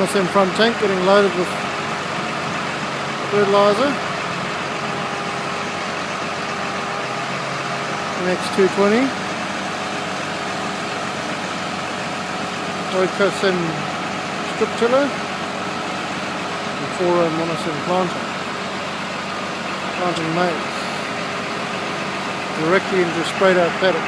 Oekosem front tank getting loaded with fertiliser. Next 220. Oekosem strip tiller and 4 monosem planter. Planting maize directly into a sprayed out paddock.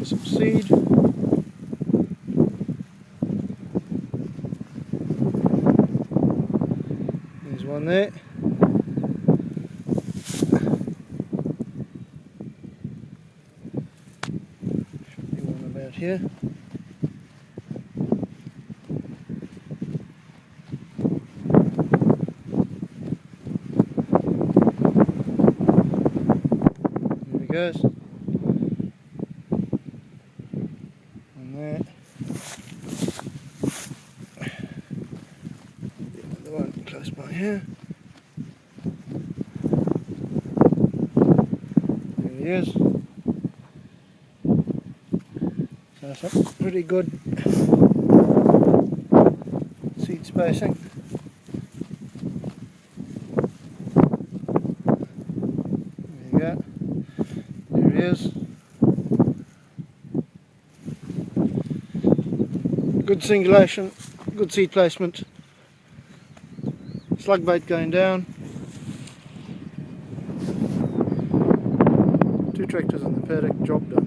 Some seed. There's one there. Should be one about here. There he goes. There. Another one close by here. There he is. So that's pretty good seed spacing. There you go. There he is. Good singulation, good seed placement, slug bait going down, 2 tractors in the paddock, job done.